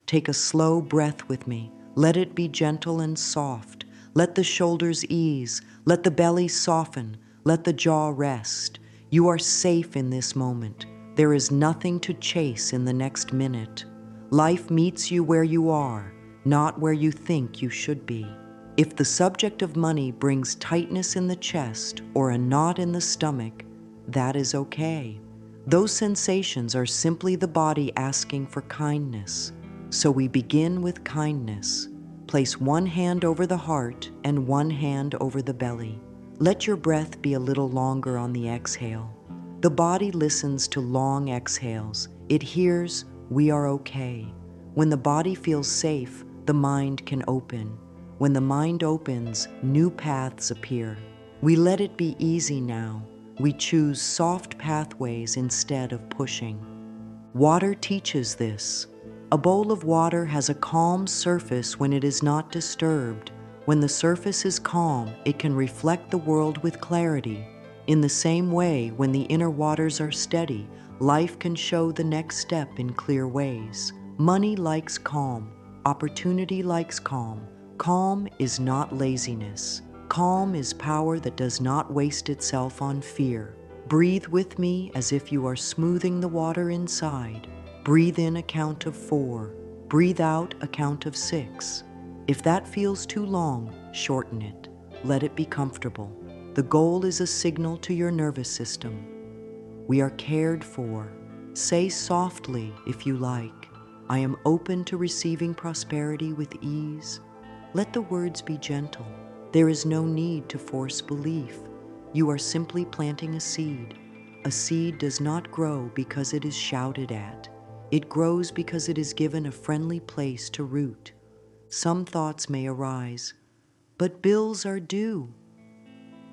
Take a slow breath with me. Let it be gentle and soft. Let the shoulders ease. Let the belly soften. Let the jaw rest. You are safe in this moment. There is nothing to chase in the next minute. Life meets you where you are, not where you think you should be. If the subject of money brings tightness in the chest or a knot in the stomach, that is okay. Those sensations are simply the body asking for kindness. So we begin with kindness. Place one hand over the heart and one hand over the belly. Let your breath be a little longer on the exhale. The body listens to long exhales. It hears, "We are okay." When the body feels safe, the mind can open. When the mind opens, new paths appear. We let it be easy now. We choose soft pathways instead of pushing. Water teaches this. A bowl of water has a calm surface when it is not disturbed. When the surface is calm, it can reflect the world with clarity. In the same way, when the inner waters are steady, life can show the next step in clear ways. Money likes calm. Opportunity likes calm. Calm is not laziness. Calm is power that does not waste itself on fear. Breathe with me as if you are smoothing the water inside. Breathe in a count of 4. Breathe out a count of 6. If that feels too long, shorten it. Let it be comfortable. The goal is a signal to your nervous system. We are cared for. Say softly, if you like, "I am open to receiving prosperity with ease." Let the words be gentle. There is no need to force belief. You are simply planting a seed. A seed does not grow because it is shouted at. It grows because it is given a friendly place to root. Some thoughts may arise, "But bills are due."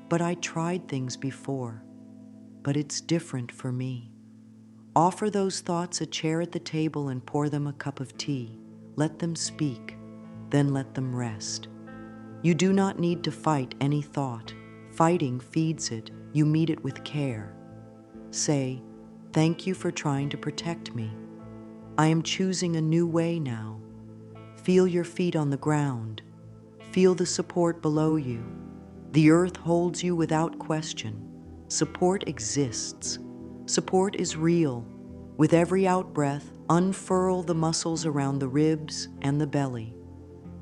"But I tried things before." "But it's different for me." Offer those thoughts a chair at the table and pour them a cup of tea. Let them speak, then let them rest. You do not need to fight any thought. Fighting feeds it. You meet it with care. Say, "Thank you for trying to protect me. I am choosing a new way now." Feel your feet on the ground. Feel the support below you. The earth holds you without question. Support exists. Support is real. With every out-breath, unfurl the muscles around the ribs and the belly.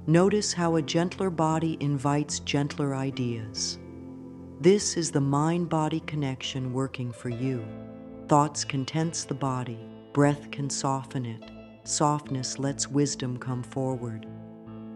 Notice how a gentler body invites gentler ideas. This is the mind-body connection working for you. Thoughts can tense the body. Breath can soften it. Softness lets wisdom come forward.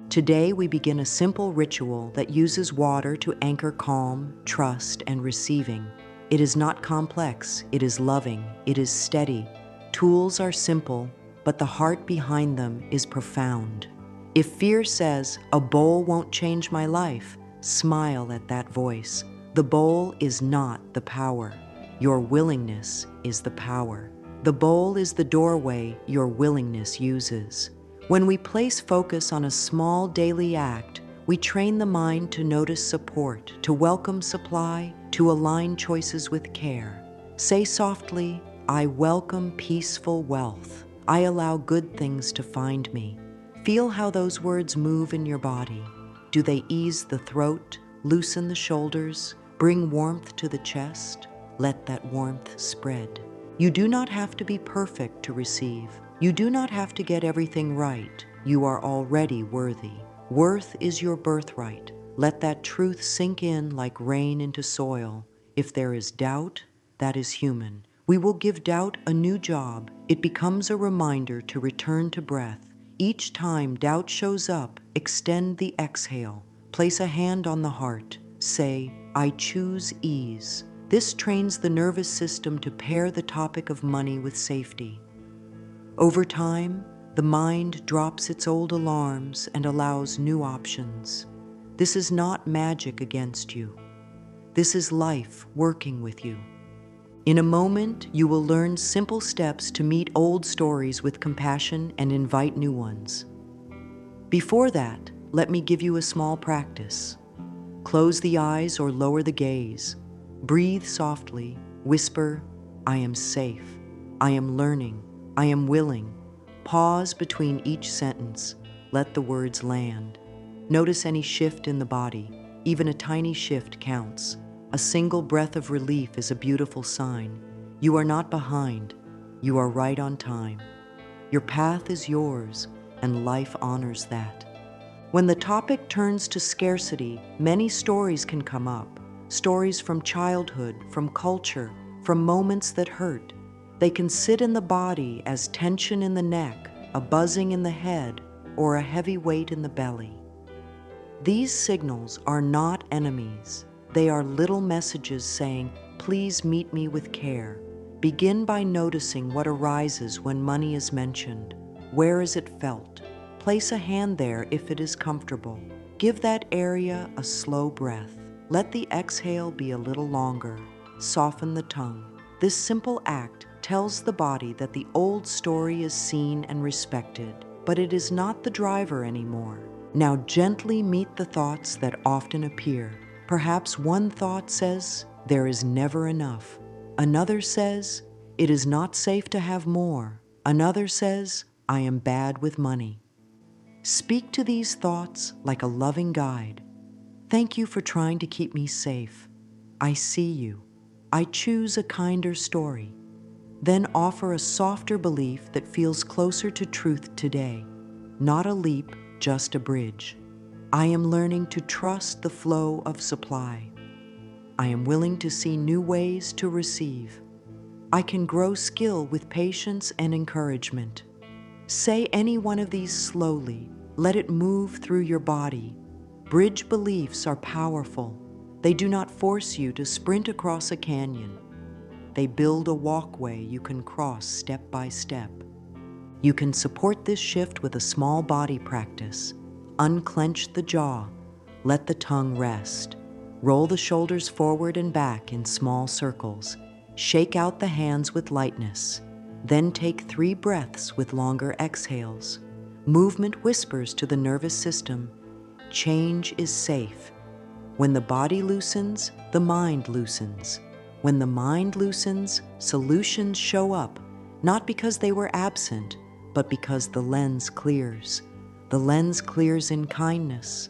Today we begin a simple ritual that uses water to anchor calm, trust, and receiving. It is not complex, it is loving, it is steady. Tools are simple, but the heart behind them is profound. If fear says, "A bowl won't change my life," smile at that voice. The bowl is not the power. Your willingness is the power. The bowl is the doorway your willingness uses. When we place focus on a small daily act, we train the mind to notice support, to welcome supply, to align choices with care. Say softly, "I welcome peaceful wealth. I allow good things to find me." Feel how those words move in your body. Do they ease the throat, loosen the shoulders, bring warmth to the chest? Let that warmth spread. You do not have to be perfect to receive. You do not have to get everything right. You are already worthy. Worth is your birthright. Let that truth sink in like rain into soil. If there is doubt, that is human. We will give doubt a new job. It becomes a reminder to return to breath. Each time doubt shows up, extend the exhale. Place a hand on the heart. Say, "I choose ease." This trains the nervous system to pair the topic of money with safety. Over time, the mind drops its old alarms and allows new options. This is not magic against you. This is life working with you. In a moment, you will learn simple steps to meet old stories with compassion and invite new ones. Before that, let me give you a small practice. Close the eyes or lower the gaze. Breathe softly. Whisper, "I am safe. I am learning. I am willing." Pause between each sentence. Let the words land. Notice any shift in the body. Even a tiny shift counts. A single breath of relief is a beautiful sign. You are not behind. You are right on time. Your path is yours, and life honors that. When the topic turns to scarcity, many stories can come up. Stories from childhood, from culture, from moments that hurt. They can sit in the body as tension in the neck, a buzzing in the head, or a heavy weight in the belly. These signals are not enemies. They are little messages saying, please meet me with care. Begin by noticing what arises when money is mentioned. Where is it felt? Place a hand there if it is comfortable. Give that area a slow breath. Let the exhale be a little longer. Soften the tongue. This simple act tells the body that the old story is seen and respected, but it is not the driver anymore. Now gently meet the thoughts that often appear. Perhaps one thought says, there is never enough. Another says, it is not safe to have more. Another says, I am bad with money. Speak to these thoughts like a loving guide. Thank you for trying to keep me safe. I see you. I choose a kinder story. Then offer a softer belief that feels closer to truth today. Not a leap, just a bridge. I am learning to trust the flow of supply. I am willing to see new ways to receive. I can grow skill with patience and encouragement. Say any one of these slowly. Let it move through your body. Bridge beliefs are powerful. They do not force you to sprint across a canyon. They build a walkway you can cross step by step. You can support this shift with a small body practice. Unclench the jaw. Let the tongue rest. Roll the shoulders forward and back in small circles. Shake out the hands with lightness. Then take 3 breaths with longer exhales. Movement whispers to the nervous system, change is safe. When the body loosens, the mind loosens. When the mind loosens, solutions show up, not because they were absent, but because the lens clears. The lens clears in kindness.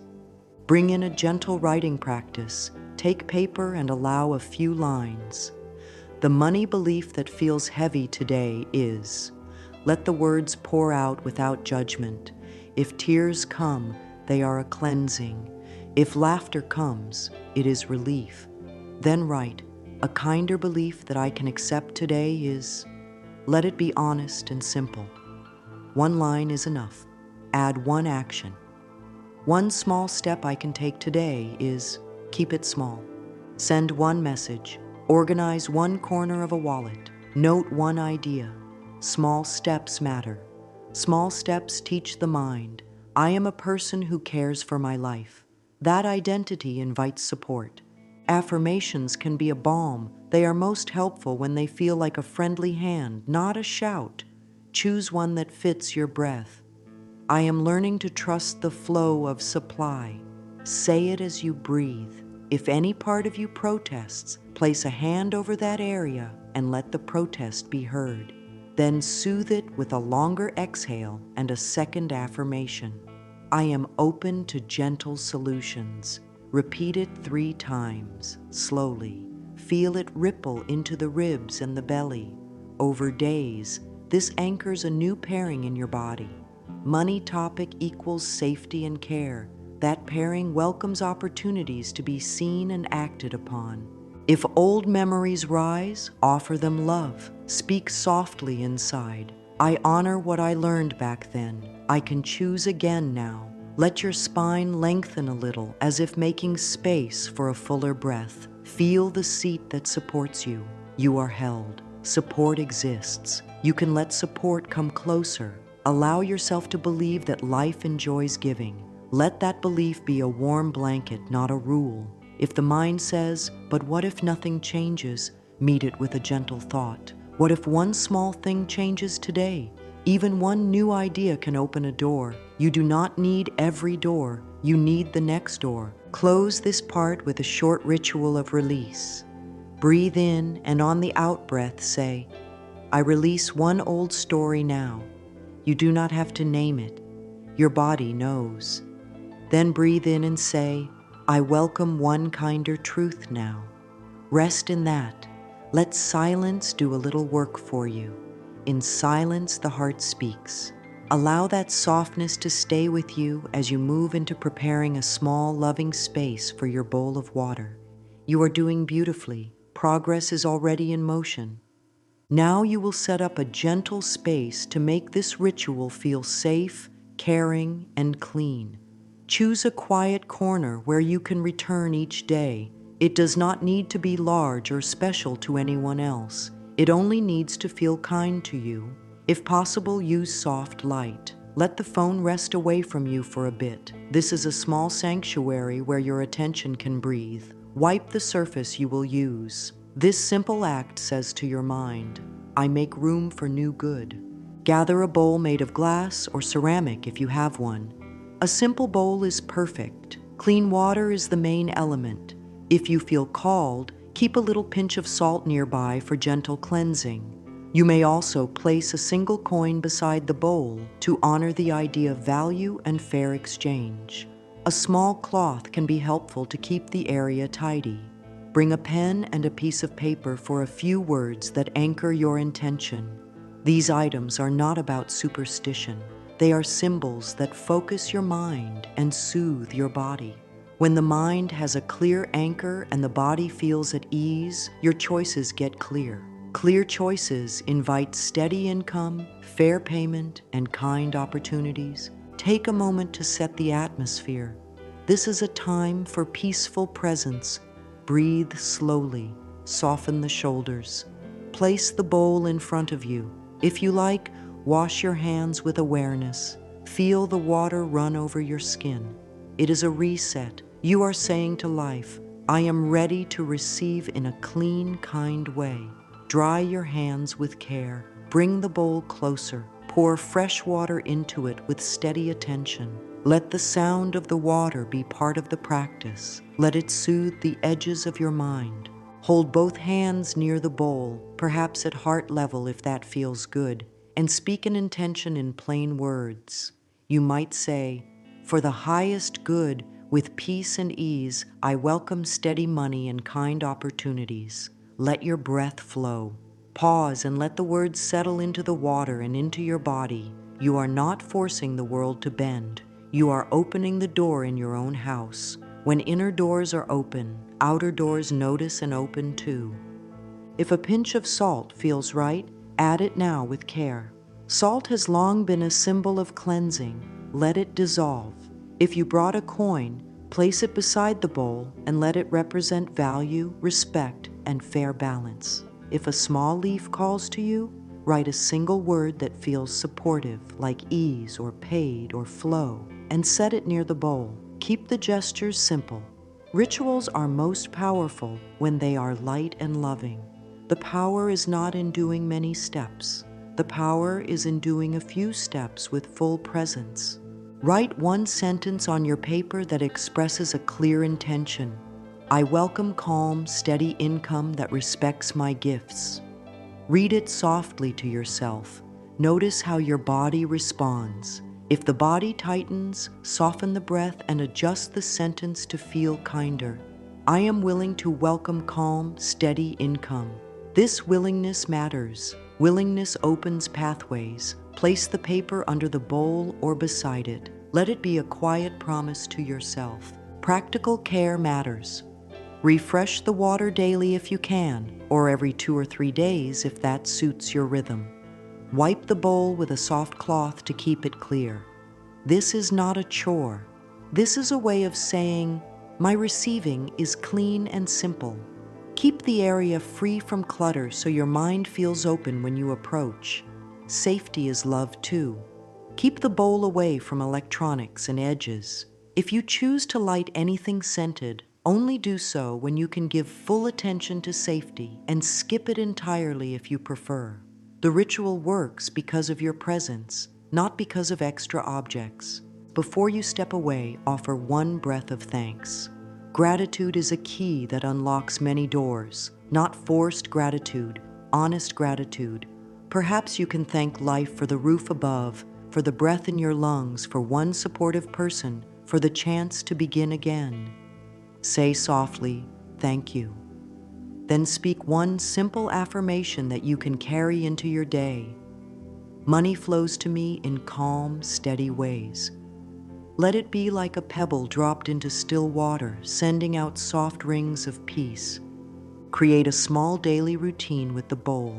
Bring in a gentle writing practice. Take paper and allow a few lines. The money belief that feels heavy today is, let the words pour out without judgment. If tears come, they are a cleansing. If laughter comes, it is relief. Then write, a kinder belief that I can accept today is, let it be honest and simple. 1 line is enough. Add 1 action. One small step I can take today is, keep it small. Send 1 message. Organize 1 corner of a wallet. Note 1 idea. Small steps matter. Small steps teach the mind. I am a person who cares for my life. That identity invites support. Affirmations can be a balm. They are most helpful when they feel like a friendly hand, not a shout. Choose one that fits your breath. I am learning to trust the flow of supply. Say it as you breathe. If any part of you protests, place a hand over that area and let the protest be heard. Then soothe it with a longer exhale and a second affirmation. I am open to gentle solutions. Repeat it 3 times, slowly. Feel it ripple into the ribs and the belly. Over days, this anchors a new pairing in your body. Money topic equals safety and care. That pairing welcomes opportunities to be seen and acted upon. If old memories rise, offer them love. Speak softly inside. I honor what I learned back then. I can choose again now. Let your spine lengthen a little, as if making space for a fuller breath. Feel the seat that supports you. You are held. Support exists. You can let support come closer. Allow yourself to believe that life enjoys giving. Let that belief be a warm blanket, not a rule. If the mind says, but what if nothing changes? Meet it with a gentle thought. What if one small thing changes today? Even 1 new idea can open a door. You do not need every door. You need the next door. Close this part with a short ritual of release. Breathe in and on the out breath say, I release 1 old story now. You do not have to name it. Your body knows. Then breathe in and say, I welcome one kinder truth now. Rest in that. Let silence do a little work for you. In silence, the heart speaks. Allow that softness to stay with you as you move into preparing a small, loving space for your bowl of water. You are doing beautifully. Progress is already in motion. Now you will set up a gentle space to make this ritual feel safe, caring, and clean. Choose a quiet corner where you can return each day. It does not need to be large or special to anyone else. It only needs to feel kind to you. If possible, use soft light. Let the phone rest away from you for a bit. This is a small sanctuary where your attention can breathe. Wipe the surface you will use. This simple act says to your mind, I make room for new good. Gather a bowl made of glass or ceramic if you have one. A simple bowl is perfect. Clean water is the main element. If you feel called, keep a little pinch of salt nearby for gentle cleansing. You may also place a single coin beside the bowl to honor the idea of value and fair exchange. A small cloth can be helpful to keep the area tidy. Bring a pen and a piece of paper for a few words that anchor your intention. These items are not about superstition. They are symbols that focus your mind and soothe your body. When the mind has a clear anchor and the body feels at ease, your choices get clear. Clear choices invite steady income, fair payment, and kind opportunities. Take a moment to set the atmosphere. This is a time for peaceful presence. Breathe slowly, soften the shoulders. Place the bowl in front of you. If you like, wash your hands with awareness. Feel the water run over your skin. It is a reset. You are saying to life, I am ready to receive in a clean, kind way. Dry your hands with care. Bring the bowl closer. Pour fresh water into it with steady attention. Let the sound of the water be part of the practice. Let it soothe the edges of your mind. Hold both hands near the bowl, perhaps at heart level if that feels good, and speak an intention in plain words. You might say, for the highest good, with peace and ease, I welcome steady money and kind opportunities. Let your breath flow. Pause and let the words settle into the water and into your body. You are not forcing the world to bend. You are opening the door in your own house. When inner doors are open, outer doors notice and open too. If a pinch of salt feels right, add it now with care. Salt has long been a symbol of cleansing. Let it dissolve. If you brought a coin, place it beside the bowl and let it represent value, respect, and fair balance. If a small leaf calls to you, write a single word that feels supportive, like ease or paid or flow, and set it near the bowl. Keep the gestures simple. Rituals are most powerful when they are light and loving. The power is not in doing many steps. The power is in doing a few steps with full presence. Write one sentence on your paper that expresses a clear intention. I welcome calm, steady income that respects my gifts. Read it softly to yourself. Notice how your body responds. If the body tightens, soften the breath and adjust the sentence to feel kinder. I am willing to welcome calm, steady income. This willingness matters. Willingness opens pathways. Place the paper under the bowl or beside it. Let it be a quiet promise to yourself. Practical care matters. Refresh the water daily if you can, or every 2 or 3 days if that suits your rhythm. Wipe the bowl with a soft cloth to keep it clear. This is not a chore. This is a way of saying, my receiving is clean and simple. Keep the area free from clutter so your mind feels open when you approach. Safety is love too. Keep the bowl away from electronics and edges. If you choose to light anything scented, only do so when you can give full attention to safety and skip it entirely if you prefer. The ritual works because of your presence, not because of extra objects. Before you step away, offer one breath of thanks. Gratitude is a key that unlocks many doors, not forced gratitude, honest gratitude. Perhaps you can thank life for the roof above, for the breath in your lungs, for one supportive person, for the chance to begin again. Say softly, "Thank you." Then speak one simple affirmation that you can carry into your day. Money flows to me in calm, steady ways. Let it be like a pebble dropped into still water, sending out soft rings of peace. Create a small daily routine with the bowl.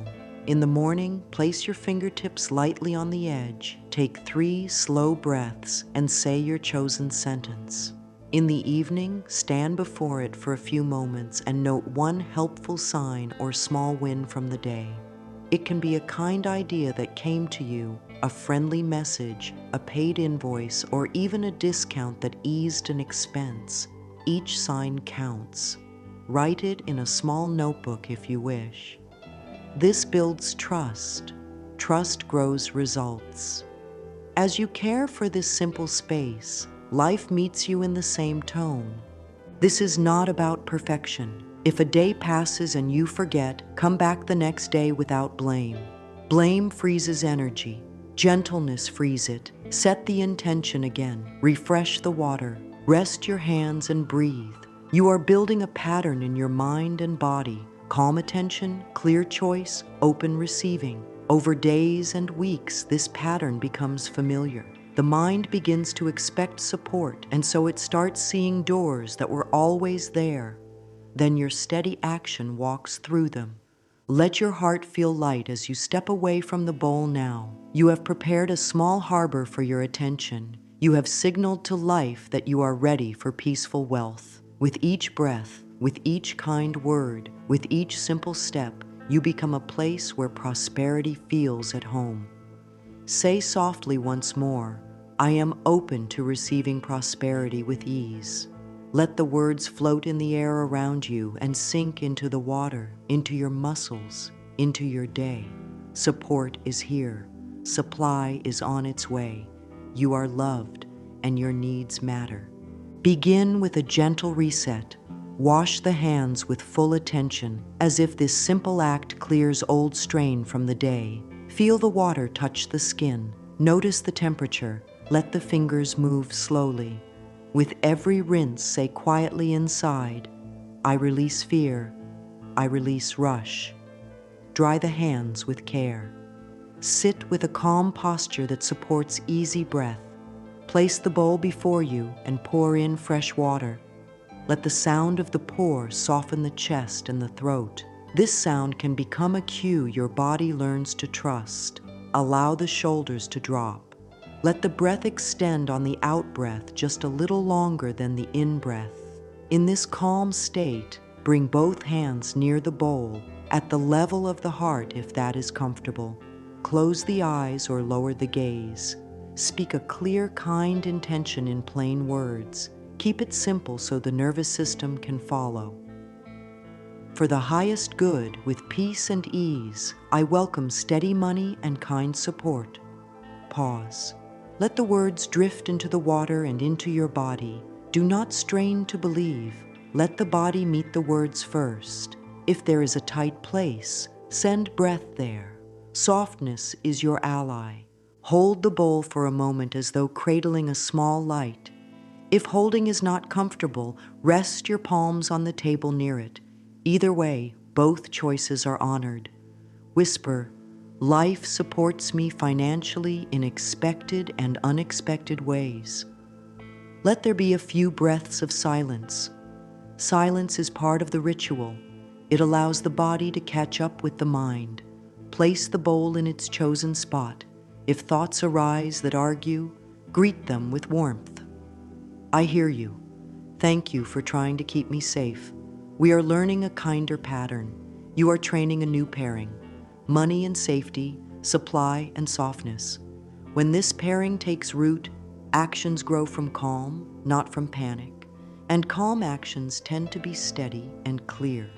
In the morning, place your fingertips lightly on the edge, take 3 slow breaths, and say your chosen sentence. In the evening, stand before it for a few moments and note one helpful sign or small win from the day. It can be a kind idea that came to you, a friendly message, a paid invoice, or even a discount that eased an expense. Each sign counts. Write it in a small notebook if you wish. This builds trust. Trust grows results. As you care for this simple space, life meets you in the same tone. This is not about perfection. If a day passes and you forget, come back the next day without blame. Blame freezes energy. Gentleness frees it. Set the intention again. Refresh the water. Rest your hands and breathe. You are building a pattern in your mind and body. Calm attention, clear choice, open receiving. Over days and weeks, this pattern becomes familiar. The mind begins to expect support, and so it starts seeing doors that were always there. Then your steady action walks through them. Let your heart feel light as you step away from the bowl now. You have prepared a small harbor for your attention. You have signaled to life that you are ready for peaceful wealth. With each breath, with each kind word, with each simple step, you become a place where prosperity feels at home. Say softly once more, "I am open to receiving prosperity with ease." Let the words float in the air around you and sink into the water, into your muscles, into your day. Support is here. Supply is on its way. You are loved, and your needs matter. Begin with a gentle reset. Wash the hands with full attention, as if this simple act clears old strain from the day. Feel the water touch the skin. Notice the temperature. Let the fingers move slowly. With every rinse, say quietly inside, "I release fear. I release rush." Dry the hands with care. Sit with a calm posture that supports easy breath. Place the bowl before you and pour in fresh water. Let the sound of the pour soften the chest and the throat. This sound can become a cue your body learns to trust. Allow the shoulders to drop. Let the breath extend on the out-breath just a little longer than the in-breath. In this calm state, bring both hands near the bowl, at the level of the heart if that is comfortable. Close the eyes or lower the gaze. Speak a clear, kind intention in plain words. Keep it simple so the nervous system can follow. For the highest good, with peace and ease, I welcome steady money and kind support. Pause. Let the words drift into the water and into your body. Do not strain to believe. Let the body meet the words first. If there is a tight place, send breath there. Softness is your ally. Hold the bowl for a moment as though cradling a small light. If holding is not comfortable, rest your palms on the table near it. Either way, both choices are honored. Whisper, "Life supports me financially in expected and unexpected ways." Let there be a few breaths of silence. Silence is part of the ritual. It allows the body to catch up with the mind. Place the bowl in its chosen spot. If thoughts arise that argue, greet them with warmth. I hear you. Thank you for trying to keep me safe. We are learning a kinder pattern. You are training a new pairing. Money and safety, supply and softness. When this pairing takes root, actions grow from calm, not from panic. And calm actions tend to be steady and clear.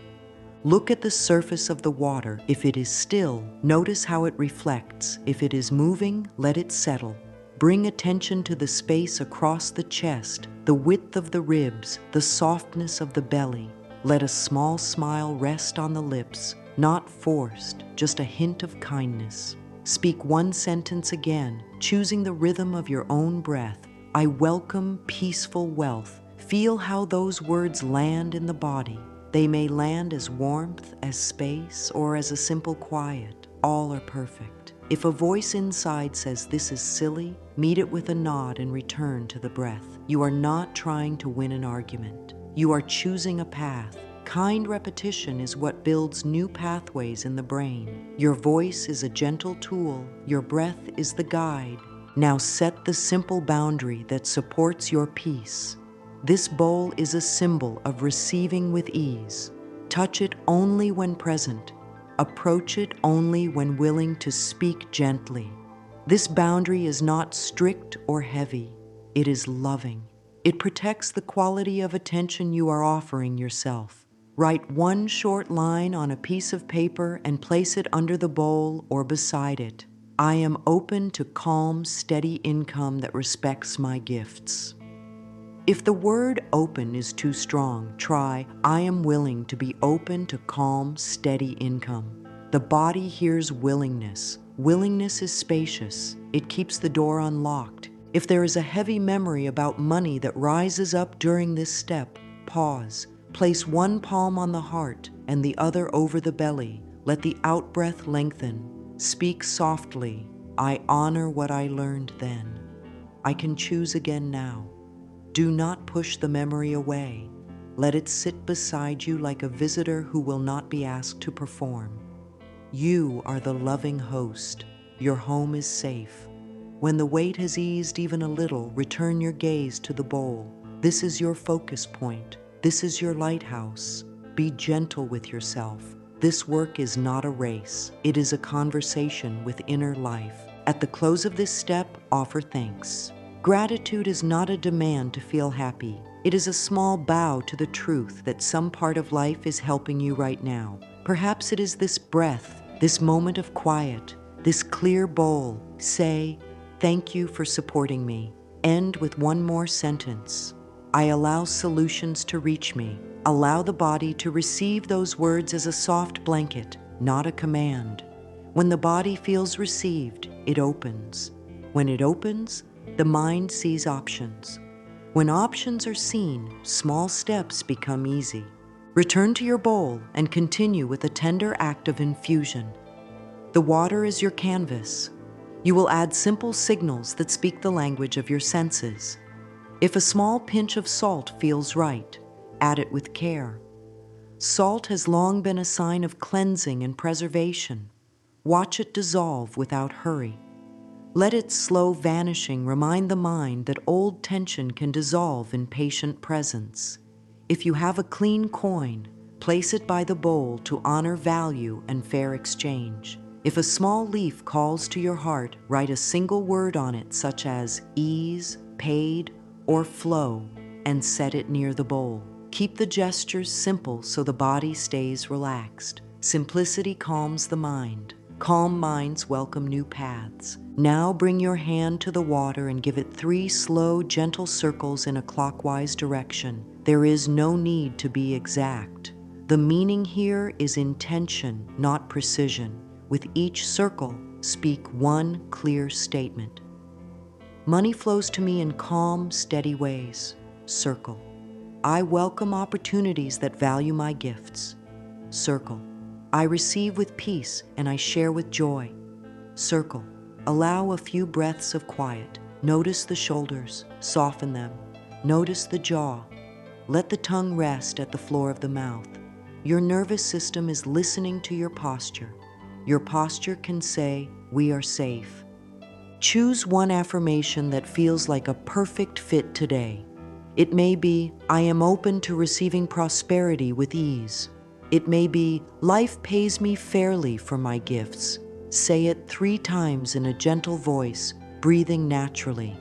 Look at the surface of the water. If it is still, notice how it reflects. If it is moving, let it settle. Bring attention to the space across the chest, the width of the ribs, the softness of the belly. Let a small smile rest on the lips, not forced, just a hint of kindness. Speak one sentence again, choosing the rhythm of your own breath. I welcome peaceful wealth. Feel how those words land in the body. They may land as warmth, as space, or as a simple quiet. All are perfect. If a voice inside says this is silly, meet it with a nod and return to the breath. You are not trying to win an argument. You are choosing a path. Kind repetition is what builds new pathways in the brain. Your voice is a gentle tool. Your breath is the guide. Now set the simple boundary that supports your peace. This bowl is a symbol of receiving with ease. Touch it only when present. Approach it only when willing to speak gently. This boundary is not strict or heavy. It is loving. It protects the quality of attention you are offering yourself. Write one short line on a piece of paper and place it under the bowl or beside it. I am open to calm, steady income that respects my gifts. If the word open is too strong, try I am willing to be open to calm, steady income. The body hears willingness. Willingness is spacious. It keeps the door unlocked. If there is a heavy memory about money that rises up during this step, pause. Place one palm on the heart and the other over the belly. Let the out-breath lengthen. Speak softly. I honor what I learned then. I can choose again now. Do not push the memory away. Let it sit beside you like a visitor who will not be asked to perform. You are the loving host. Your home is safe. When the weight has eased even a little, return your gaze to the bowl. This is your focus point. This is your lighthouse. Be gentle with yourself. This work is not a race. It is a conversation with inner life. At the close of this step, offer thanks. Gratitude is not a demand to feel happy. It is a small bow to the truth that some part of life is helping you right now. Perhaps it is this breath, this moment of quiet, this clear bowl. Say, thank you for supporting me. End with one more sentence. I allow solutions to reach me. Allow the body to receive those words as a soft blanket, not a command. When the body feels received, it opens. When it opens, the mind sees options. When options are seen, small steps become easy. Return to your bowl and continue with a tender act of infusion. The water is your canvas. You will add simple signals that speak the language of your senses. If a small pinch of salt feels right, add it with care. Salt has long been a sign of cleansing and preservation. Watch it dissolve without hurry. Let its slow vanishing remind the mind that old tension can dissolve in patient presence. If you have a clean coin, place it by the bowl to honor value and fair exchange. If a small leaf calls to your heart, write a single word on it such as ease, paid, or flow, and set it near the bowl. Keep the gestures simple so the body stays relaxed. Simplicity calms the mind. Calm minds welcome new paths. Now bring your hand to the water and give it 3 slow, gentle circles in a clockwise direction. There is no need to be exact. The meaning here is intention, not precision. With each circle, speak one clear statement. Money flows to me in calm, steady ways. Circle. I welcome opportunities that value my gifts. Circle. I receive with peace and I share with joy. Circle. Allow a few breaths of quiet. Notice the shoulders, soften them. Notice the jaw. Let the tongue rest at the floor of the mouth. Your nervous system is listening to your posture. Your posture can say, we are safe. Choose one affirmation that feels like a perfect fit today. It may be, I am open to receiving prosperity with ease. It may be, life pays me fairly for my gifts. Say it 3 times in a gentle voice, breathing naturally.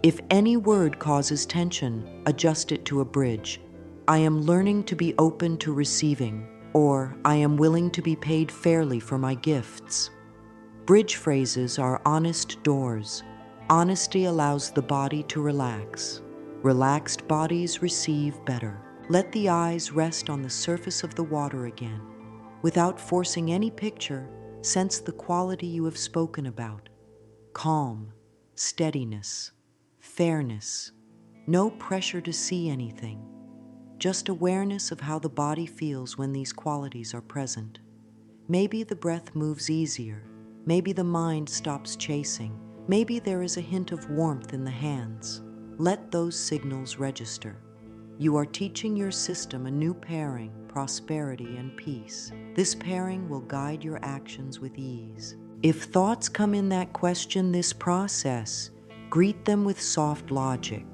If any word causes tension, adjust it to a bridge. I am learning to be open to receiving, or I am willing to be paid fairly for my gifts. Bridge phrases are honest doors. Honesty allows the body to relax. Relaxed bodies receive better. Let the eyes rest on the surface of the water again. Without forcing any picture, Sense the quality you have spoken about: calm, steadiness, fairness. No pressure to see anything, just awareness of how the body feels when these qualities are present. Maybe the breath moves easier. Maybe the mind stops chasing. Maybe there is a hint of warmth in the hands. Let those signals register. You are teaching your system a new pairing: prosperity and peace. This pairing will guide your actions with ease. If thoughts come in that question this process, greet them with soft logic.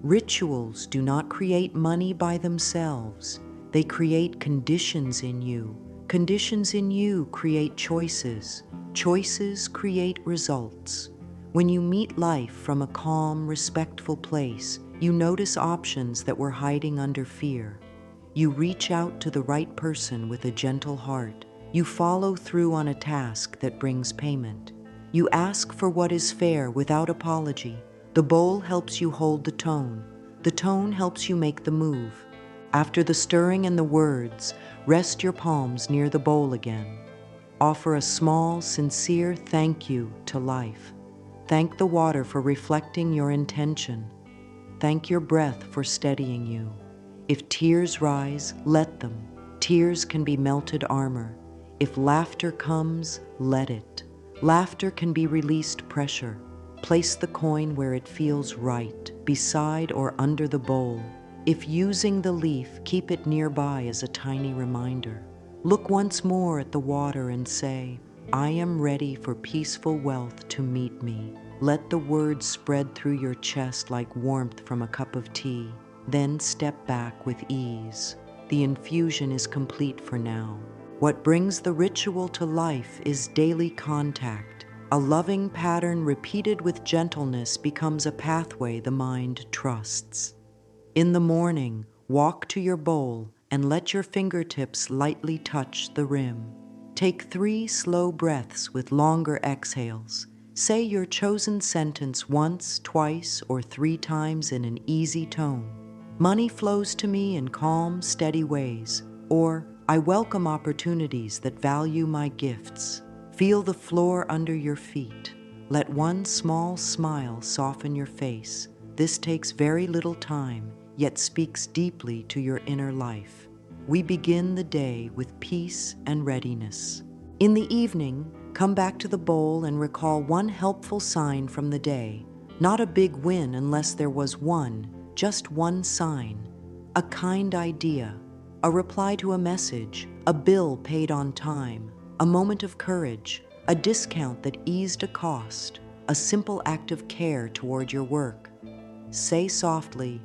Rituals do not create money by themselves. They create conditions in you. Conditions in you create choices. Choices create results. When you meet life from a calm, respectful place, you notice options that were hiding under fear. You reach out to the right person with a gentle heart. You follow through on a task that brings payment. You ask for what is fair without apology. The bowl helps you hold the tone. The tone helps you make the move. After the stirring and the words, rest your palms near the bowl again. Offer a small, sincere thank you to life. Thank the water for reflecting your intention. Thank your breath for steadying you. If tears rise, let them. Tears can be melted armor. If laughter comes, let it. Laughter can be released pressure. Place the coin where it feels right, beside or under the bowl. If using the leaf, keep it nearby as a tiny reminder. Look once more at the water and say, I am ready for peaceful wealth to meet me. Let the words spread through your chest like warmth from a cup of tea. Then step back with ease. The infusion is complete for now. What brings the ritual to life is daily contact. A loving pattern repeated with gentleness becomes a pathway the mind trusts. In the morning, walk to your bowl and let your fingertips lightly touch the rim. Take 3 slow breaths with longer exhales. Say your chosen sentence once, twice, or 3 times in an easy tone. Money flows to me in calm, steady ways. Or, I welcome opportunities that value my gifts. Feel the floor under your feet. Let one small smile soften your face. This takes very little time, yet speaks deeply to your inner life. We begin the day with peace and readiness. In the evening, come back to the bowl and recall one helpful sign from the day. Not a big win unless there was one, just one sign. A kind idea, a reply to a message, a bill paid on time, a moment of courage, a discount that eased a cost, a simple act of care toward your work. Say softly,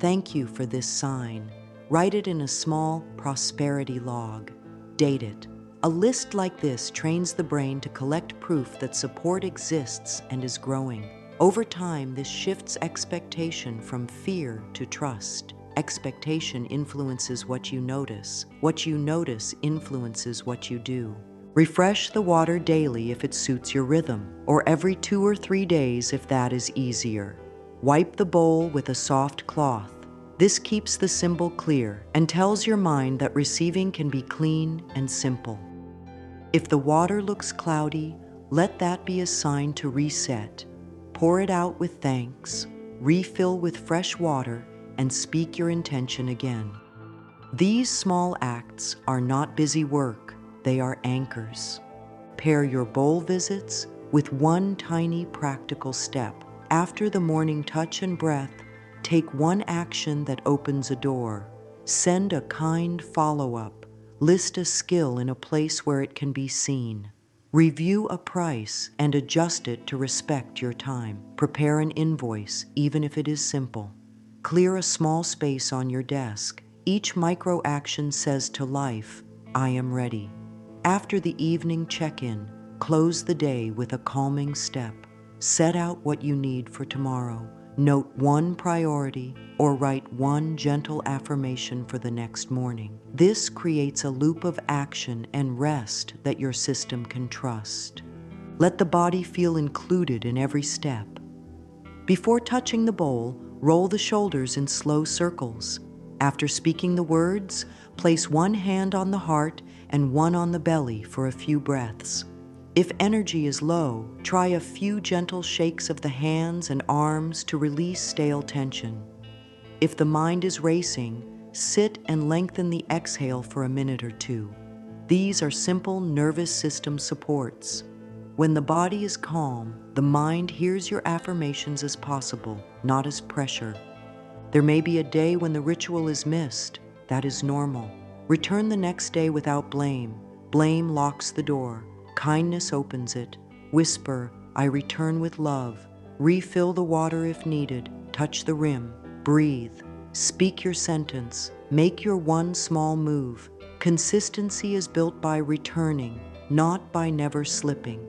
thank you for this sign. Write it in a small prosperity log. Date it. A list like this trains the brain to collect proof that support exists and is growing. Over time, this shifts expectation from fear to trust. Expectation influences what you notice. What you notice influences what you do. Refresh the water daily if it suits your rhythm, or every 2 or 3 days if that is easier. Wipe the bowl with a soft cloth. This keeps the symbol clear and tells your mind that receiving can be clean and simple. If the water looks cloudy, let that be a sign to reset. Pour it out with thanks, refill with fresh water, and speak your intention again. These small acts are not busy work, they are anchors. Pair your bowl visits with one tiny practical step. After the morning touch and breath, take one action that opens a door. Send a kind follow-up. List a skill in a place where it can be seen. Review a price and adjust it to respect your time. Prepare an invoice, even if it is simple. Clear a small space on your desk. Each micro action says to life, I am ready. After the evening check-in, close the day with a calming step. Set out what you need for tomorrow. Note one priority or write one gentle affirmation for the next morning. This creates a loop of action and rest that your system can trust. Let the body feel included in every step. Before touching the bowl, roll the shoulders in slow circles. After speaking the words, place one hand on the heart and one on the belly for a few breaths. If energy is low, try a few gentle shakes of the hands and arms to release stale tension. If the mind is racing, sit and lengthen the exhale for a minute or two. These are simple nervous system supports. When the body is calm, the mind hears your affirmations as possible, not as pressure. There may be a day when the ritual is missed. That is normal. Return the next day without blame. Blame locks the door. Kindness opens it. Whisper, "I return with love." Refill the water if needed. Touch the rim. Breathe. Speak your sentence. Make your one small move. Consistency is built by returning, not by never slipping.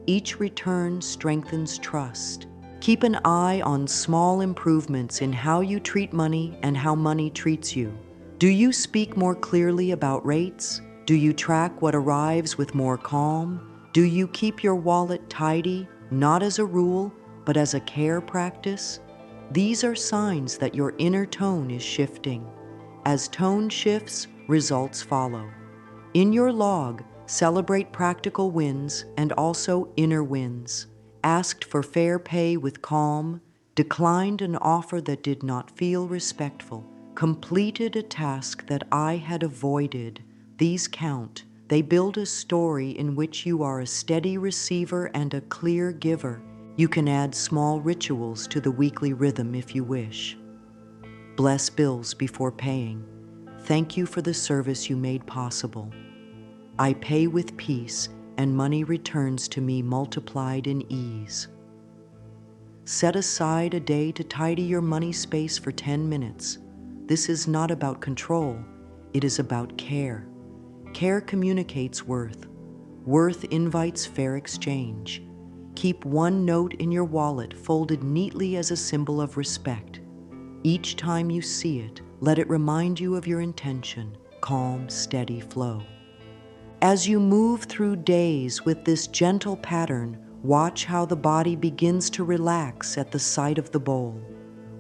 Each return strengthens trust. Keep an eye on small improvements in how you treat money and how money treats you. Do you speak more clearly about rates? Do you track what arrives with more calm? Do you keep your wallet tidy, not as a rule, but as a care practice? These are signs that your inner tone is shifting. As tone shifts, results follow. In your log, celebrate practical wins and also inner wins. Asked for fair pay with calm, declined an offer that did not feel respectful, completed a task that I had avoided. These count. They build a story in which you are a steady receiver and a clear giver. You can add small rituals to the weekly rhythm if you wish. Bless bills before paying. Thank you for the service you made possible. I pay with peace, and money returns to me multiplied in ease. Set aside a day to tidy your money space for 10 minutes. This is not about control, it is about care. Care communicates worth. Worth invites fair exchange. Keep one note in your wallet folded neatly as a symbol of respect. Each time you see it, let it remind you of your intention, calm, steady flow. As you move through days with this gentle pattern, watch how the body begins to relax at the sight of the bowl.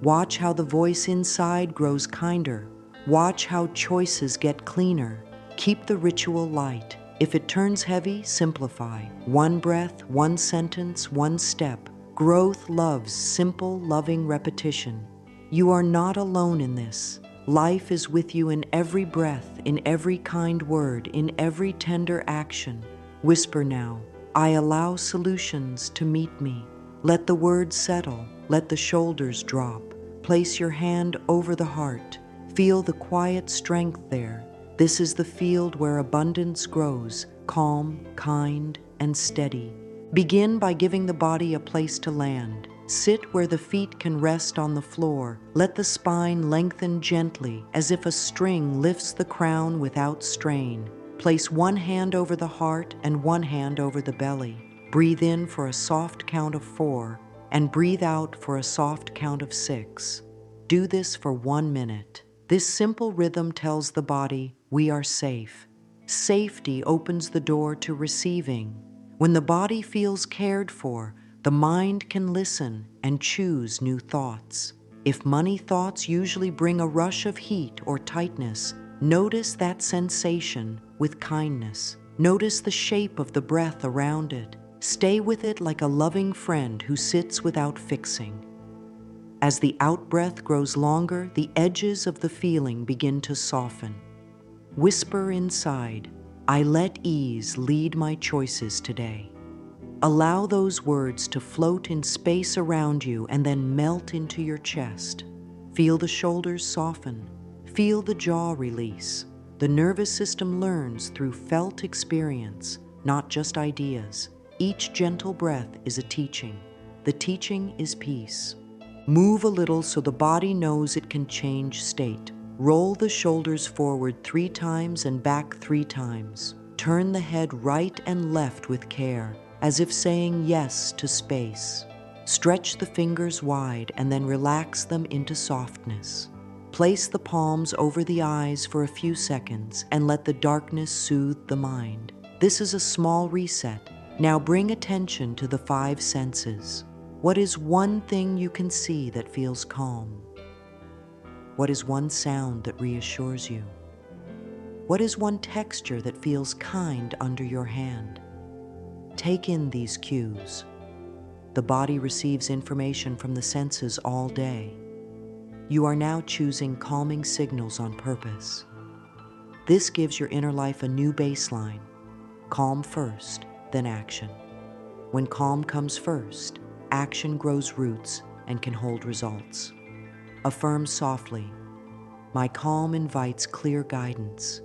Watch how the voice inside grows kinder. Watch how choices get cleaner. Keep the ritual light. If it turns heavy, simplify. One breath, one sentence, one step. Growth loves simple, loving repetition. You are not alone in this. Life is with you in every breath, in every kind word, in every tender action. Whisper now, "I allow solutions to meet me." Let the words settle, let the shoulders drop. Place your hand over the heart. Feel the quiet strength there. This is the field where abundance grows, calm, kind, and steady. Begin by giving the body a place to land. Sit where the feet can rest on the floor. Let the spine lengthen gently, as if a string lifts the crown without strain. Place one hand over the heart and one hand over the belly. Breathe in for a soft count of 4, and breathe out for a soft count of 6. Do this for 1 minute. This simple rhythm tells the body, we are safe. Safety opens the door to receiving. When the body feels cared for, the mind can listen and choose new thoughts. If money thoughts usually bring a rush of heat or tightness, notice that sensation with kindness. Notice the shape of the breath around it. Stay with it like a loving friend who sits without fixing. As the out-breath grows longer, the edges of the feeling begin to soften. Whisper inside, "I let ease lead my choices today." Allow those words to float in space around you and then melt into your chest. Feel the shoulders soften. Feel the jaw release. The nervous system learns through felt experience, not just ideas. Each gentle breath is a teaching. The teaching is peace. Move a little so the body knows it can change state. Roll the shoulders forward 3 times and back 3 times. Turn the head right and left with care, as if saying yes to space. Stretch the fingers wide and then relax them into softness. Place the palms over the eyes for a few seconds and let the darkness soothe the mind. This is a small reset. Now bring attention to the 5 senses. What is one thing you can see that feels calm? What is one sound that reassures you? What is one texture that feels kind under your hand? Take in these cues. The body receives information from the senses all day. You are now choosing calming signals on purpose. This gives your inner life a new baseline. Calm first, then action. When calm comes first, action grows roots and can hold results. Affirm softly, "My calm invites clear guidance."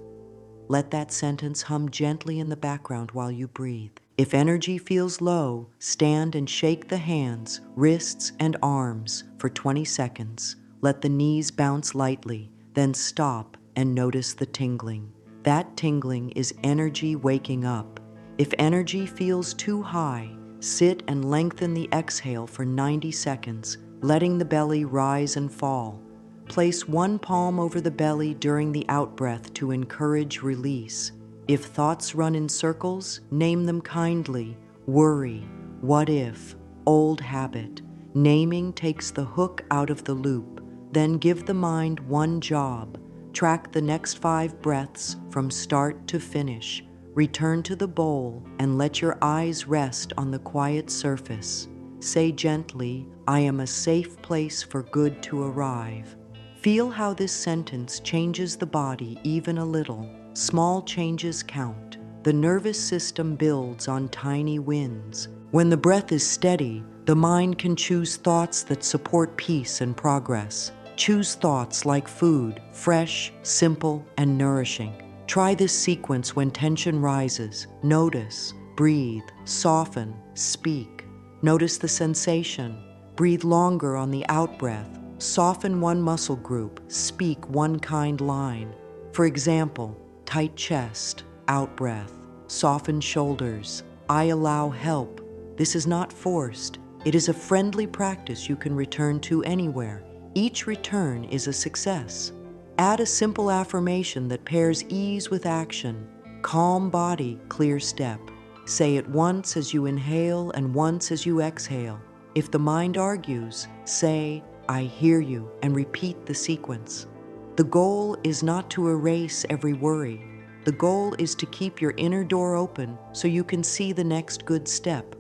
Let that sentence hum gently in the background while you breathe. If energy feels low, stand and shake the hands, wrists, and arms for 20 seconds. Let the knees bounce lightly, then stop and notice the tingling. That tingling is energy waking up. If energy feels too high, sit and lengthen the exhale for 90 seconds, letting the belly rise and fall. Place one palm over the belly during the out-breath to encourage release. If thoughts run in circles, name them kindly. Worry, what if, old habit. Naming takes the hook out of the loop. Then give the mind one job. Track the next 5 breaths from start to finish. Return to the bowl and let your eyes rest on the quiet surface. Say gently, "I am a safe place for good to arrive." Feel how this sentence changes the body even a little. Small changes count. The nervous system builds on tiny wins. When the breath is steady, the mind can choose thoughts that support peace and progress. Choose thoughts like food, fresh, simple, and nourishing. Try this sequence when tension rises. Notice, breathe, soften, speak. Notice the sensation. Breathe longer on the out-breath. Soften one muscle group, speak one kind line. For example, tight chest, out-breath. Soften shoulders, I allow help. This is not forced. It is a friendly practice you can return to anywhere. Each return is a success. Add a simple affirmation that pairs ease with action. Calm body, clear step. Say it once as you inhale and once as you exhale. If the mind argues, say, "I hear you," and repeat the sequence. The goal is not to erase every worry. The goal is to keep your inner door open so you can see the next good step.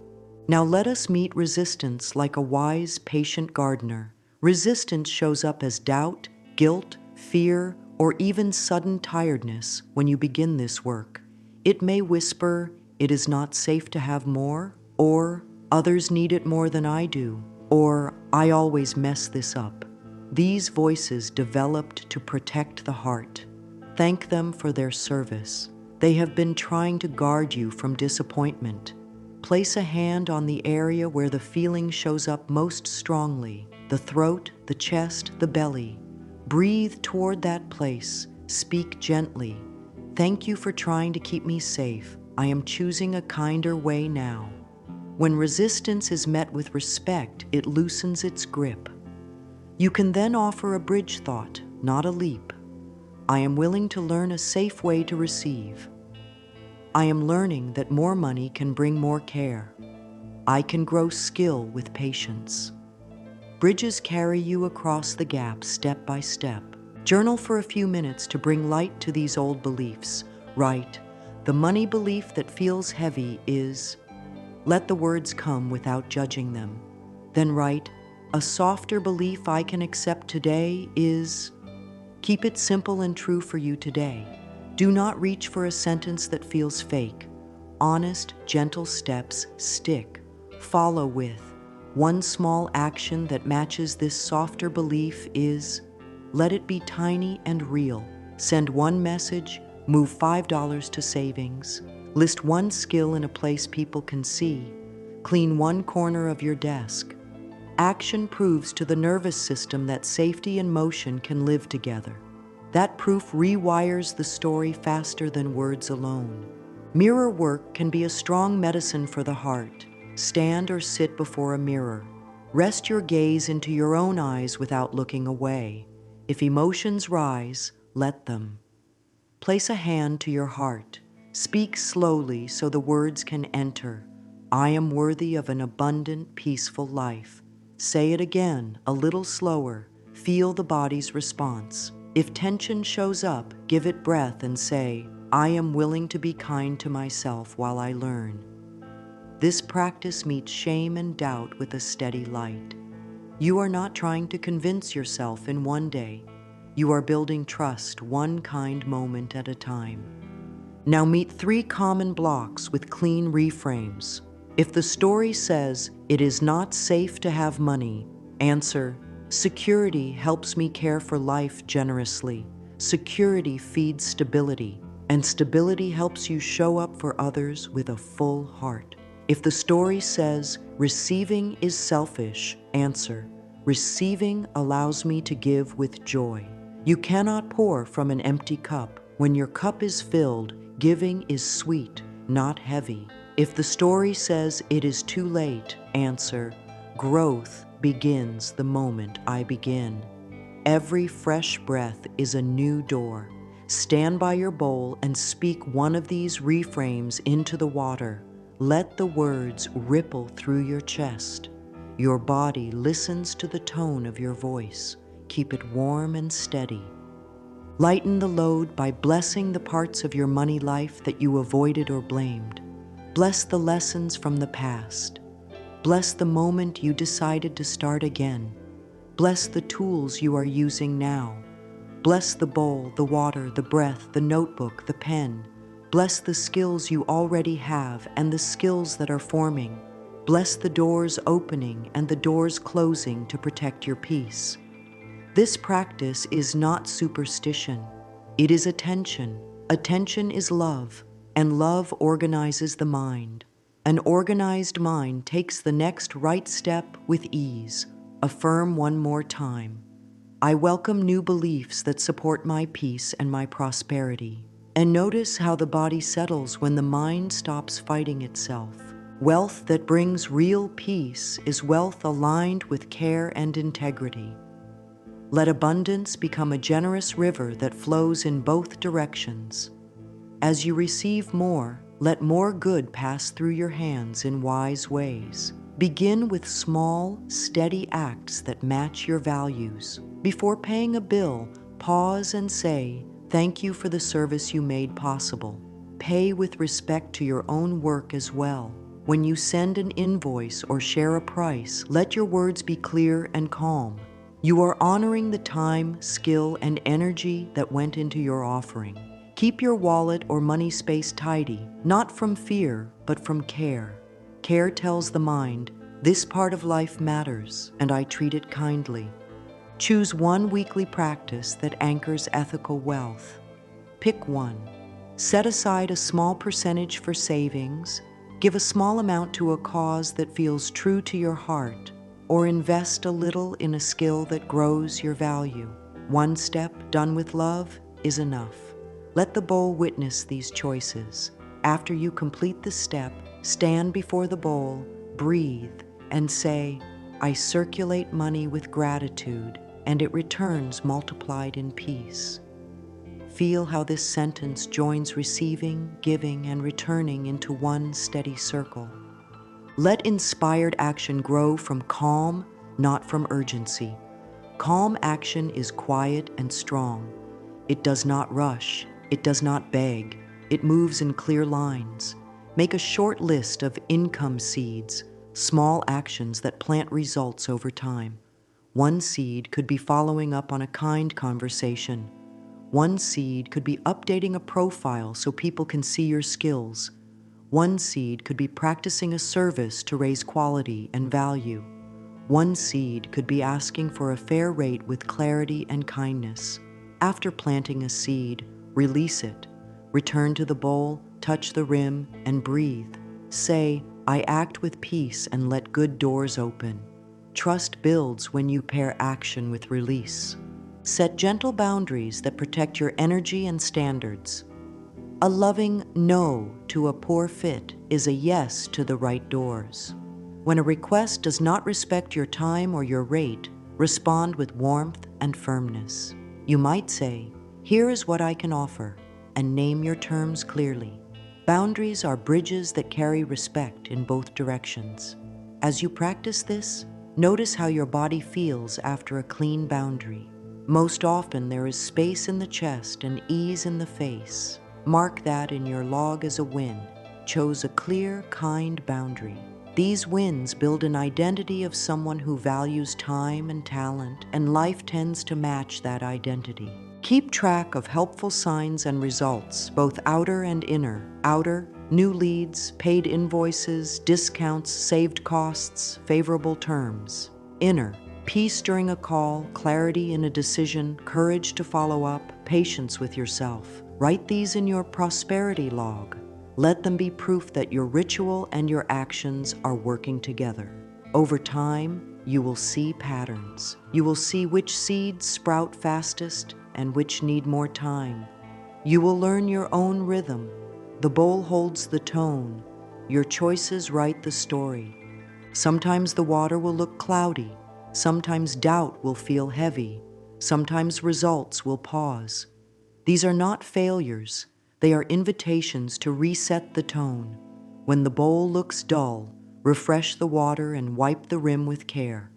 Now let us meet resistance like a wise, patient gardener. Resistance shows up as doubt, guilt, fear, or even sudden tiredness when you begin this work. It may whisper, "It is not safe to have more," or "Others need it more than I do," or "I always mess this up." These voices developed to protect the heart. Thank them for their service. They have been trying to guard you from disappointment. Place a hand on the area where the feeling shows up most strongly, the throat, the chest, the belly. Breathe toward that place. Speak gently. "Thank you for trying to keep me safe. I am choosing a kinder way now." When resistance is met with respect, it loosens its grip. You can then offer a bridge thought, not a leap. I am willing to learn a safe way to receive. I am learning that more money can bring more care. I can grow skill with patience. Bridges carry you across the gap step by step. Journal for a few minutes to bring light to these old beliefs. Write, "The money belief that feels heavy is..." Let the words come without judging them. Then write, "A softer belief I can accept today is..." Keep it simple and true for you today. Do not reach for a sentence that feels fake. Honest, gentle steps stick. Follow with, "One small action that matches this softer belief is..." Let it be tiny and real. Send one message, move $5 to savings. List one skill in a place people can see. Clean one corner of your desk. Action proves to the nervous system that safety and motion can live together. That proof rewires the story faster than words alone. Mirror work can be a strong medicine for the heart. Stand or sit before a mirror. Rest your gaze into your own eyes without looking away. If emotions rise, let them. Place a hand to your heart. Speak slowly so the words can enter. "I am worthy of an abundant, peaceful life." Say it again, a little slower. Feel the body's response. If tension shows up, give it breath and say, "I am willing to be kind to myself while I learn." This practice meets shame and doubt with a steady light. You are not trying to convince yourself in one day. You are building trust one kind moment at a time. Now meet 3 common blocks with clean reframes. If the story says, "It is not safe to have money," answer, "Security helps me care for life generously. Security feeds stability, and stability helps you show up for others with a full heart." If the story says, "Receiving is selfish," answer, "Receiving allows me to give with joy." You cannot pour from an empty cup. When your cup is filled, giving is sweet, not heavy. If the story says, "It is too late," answer, "Growth begins the moment I begin." Every fresh breath is a new door. Stand by your bowl and speak one of these reframes into the water. Let the words ripple through your chest. Your body listens to the tone of your voice. Keep it warm and steady. Lighten the load by blessing the parts of your money life that you avoided or blamed. Bless the lessons from the past. Bless the moment you decided to start again. Bless the tools you are using now. Bless the bowl, the water, the breath, the notebook, the pen. Bless the skills you already have and the skills that are forming. Bless the doors opening and the doors closing to protect your peace. This practice is not superstition. It is attention. Attention is love, and love organizes the mind. An organized mind takes the next right step with ease. Affirm one more time. I welcome new beliefs that support my peace and my prosperity. And notice how the body settles when the mind stops fighting itself. Wealth that brings real peace is wealth aligned with care and integrity. Let abundance become a generous river that flows in both directions. As you receive more, let more good pass through your hands in wise ways. Begin with small, steady acts that match your values. Before paying a bill, pause and say, "Thank you for the service you made possible." Pay with respect to your own work as well. When you send an invoice or share a price, let your words be clear and calm. You are honoring the time, skill, and energy that went into your offering. Keep your wallet or money space tidy, not from fear, but from care. Care tells the mind, "This part of life matters, and I treat it kindly." Choose one weekly practice that anchors ethical wealth. Pick one. Set aside a small percentage for savings, give a small amount to a cause that feels true to your heart, or invest a little in a skill that grows your value. One step done with love is enough. Let the bowl witness these choices. After you complete the step, stand before the bowl, breathe, and say, "I circulate money with gratitude, and it returns multiplied in peace." Feel how this sentence joins receiving, giving, and returning into one steady circle. Let inspired action grow from calm, not from urgency. Calm action is quiet and strong. It does not rush. It does not beg. It moves in clear lines. Make a short list of income seeds, small actions that plant results over time. One seed could be following up on a kind conversation. One seed could be updating a profile so people can see your skills. One seed could be practicing a service to raise quality and value. One seed could be asking for a fair rate with clarity and kindness. After planting a seed, release it. Return to the bowl, touch the rim, and breathe. Say, "I act with peace and let good doors open." Trust builds when you pair action with release. Set gentle boundaries that protect your energy and standards. A loving no to a poor fit is a yes to the right doors. When a request does not respect your time or your rate, respond with warmth and firmness. You might say, "Here is what I can offer," and name your terms clearly. Boundaries are bridges that carry respect in both directions. As you practice this, notice how your body feels after a clean boundary. Most often, there is space in the chest and ease in the face. Mark that in your log as a win. chose a clear, kind boundary. These wins build an identity of someone who values time and talent, and life tends to match that identity. Keep track of helpful signs and results, both outer and inner. Outer, new leads, paid invoices, discounts, saved costs, favorable terms. Inner, peace during a call, clarity in a decision, courage to follow up, patience with yourself. Write these in your prosperity log. Let them be proof that your ritual and your actions are working together. Over time, you will see patterns. You will see which seeds sprout fastest and which need more time. You will learn your own rhythm. The bowl holds the tone. Your choices write the story. Sometimes the water will look cloudy. Sometimes doubt will feel heavy. Sometimes results will pause. These are not failures. They are invitations to reset the tone. When the bowl looks dull, refresh the water and wipe the rim with care.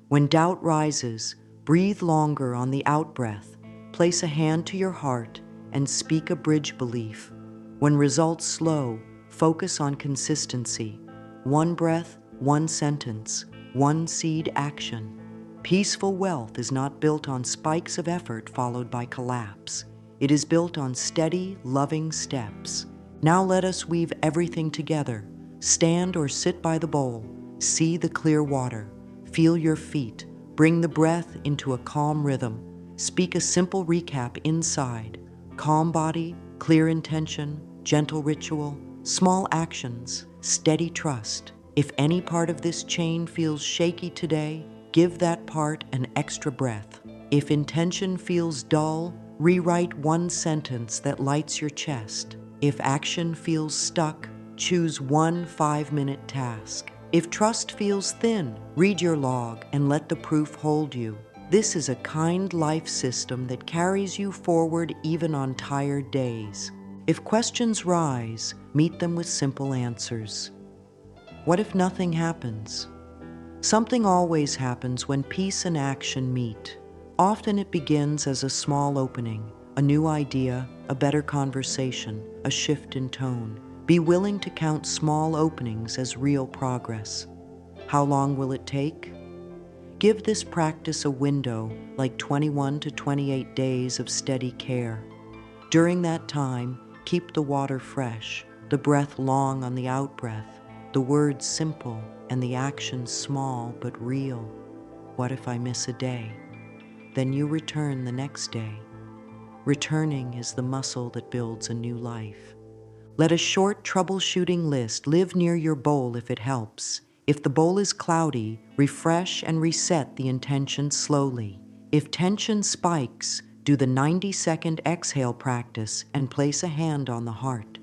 When doubt rises, breathe longer on the out-breath. Place a hand to your heart and speak a bridge belief. When results slow, focus on consistency. One breath, one sentence, one seed action. Peaceful wealth is not built on spikes of effort followed by collapse. It is built on steady, loving steps. Now let us weave everything together. Stand or sit by the bowl. See the clear water. Feel your feet. Bring the breath into a calm rhythm. Speak a simple recap inside. Calm body, clear intention, gentle ritual, small actions, steady trust. If any part of this chain feels shaky today, give that part an extra breath. If intention feels dull, rewrite one sentence that lights your chest. If action feels stuck, choose one 5-minute task. If trust feels thin, read your log and let the proof hold you. This is a kind life system that carries you forward even on tired days. If questions rise, meet them with simple answers. What if nothing happens? Something always happens when peace and action meet. Often it begins as a small opening, a new idea, a better conversation, a shift in tone. Be willing to count small openings as real progress. How long will it take? Give this practice a window, like 21 to 28 days of steady care. During that time, keep the water fresh, the breath long on the out-breath, the words simple, and the actions small but real. What if I miss a day? Then you return the next day. Returning is the muscle that builds a new life. Let a short troubleshooting list live near your bowl if it helps. If the bowl is cloudy, refresh and reset the intention slowly. If tension spikes, do the 90-second exhale practice and place a hand on the heart.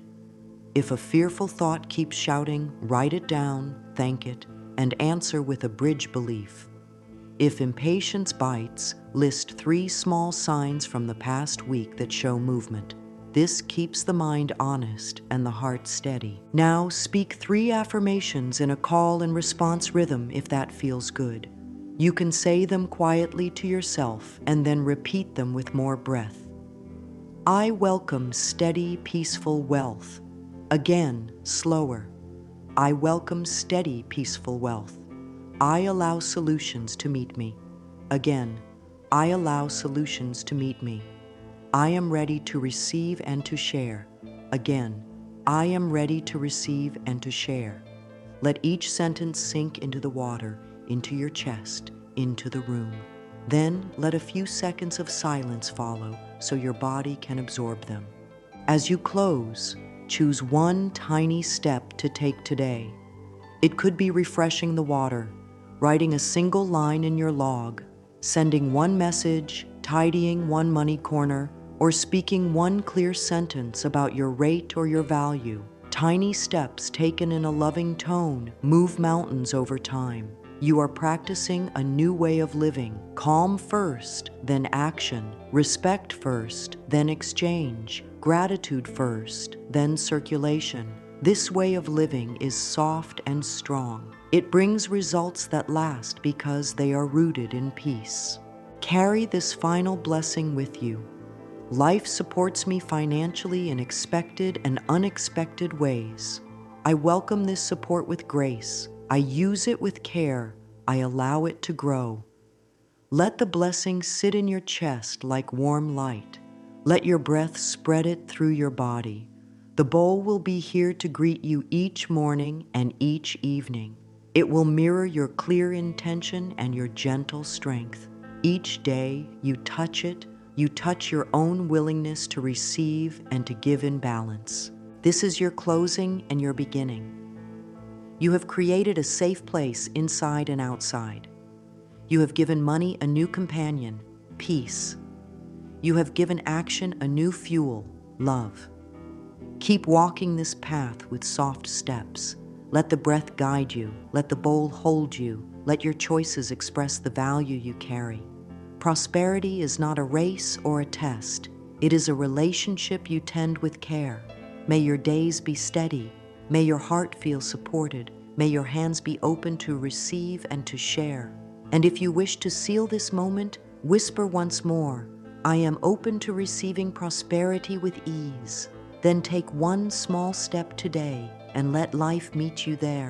If a fearful thought keeps shouting, write it down, thank it, and answer with a bridge belief. If impatience bites, list 3 small signs from the past week that show movement. This keeps the mind honest and the heart steady. Now speak 3 affirmations in a call and response rhythm if that feels good. You can say them quietly to yourself and then repeat them with more breath. I welcome steady, peaceful wealth. Again, slower. I welcome steady, peaceful wealth. I allow solutions to meet me. Again, I allow solutions to meet me. I am ready to receive and to share. Again, I am ready to receive and to share. Let each sentence sink into the water, into your chest, into the room. Then let a few seconds of silence follow so your body can absorb them. As you close, choose one tiny step to take today. It could be refreshing the water, writing a single line in your log, sending one message, tidying one money corner, or speaking one clear sentence about your rate or your value. Tiny steps taken in a loving tone move mountains over time. You are practicing a new way of living. Calm first, then action. Respect first, then exchange. Gratitude first, then circulation. This way of living is soft and strong. It brings results that last because they are rooted in peace. Carry this final blessing with you. Life supports me financially in expected and unexpected ways. I welcome this support with grace. I use it with care. I allow it to grow. Let the blessing sit in your chest like warm light. Let your breath spread it through your body. The bowl will be here to greet you each morning and each evening. It will mirror your clear intention and your gentle strength. Each day you touch it, you touch your own willingness to receive and to give in balance. This is your closing and your beginning. You have created a safe place inside and outside. You have given money a new companion, peace. You have given action a new fuel, love. Keep walking this path with soft steps. Let the breath guide you. Let the bowl hold you. Let your choices express the value you carry. Prosperity is not a race or a test. It is a relationship you tend with care. May your days be steady. May your heart feel supported. May your hands be open to receive and to share. And if you wish to seal this moment, whisper once more, I am open to receiving prosperity with ease. Then take one small step today and let life meet you there.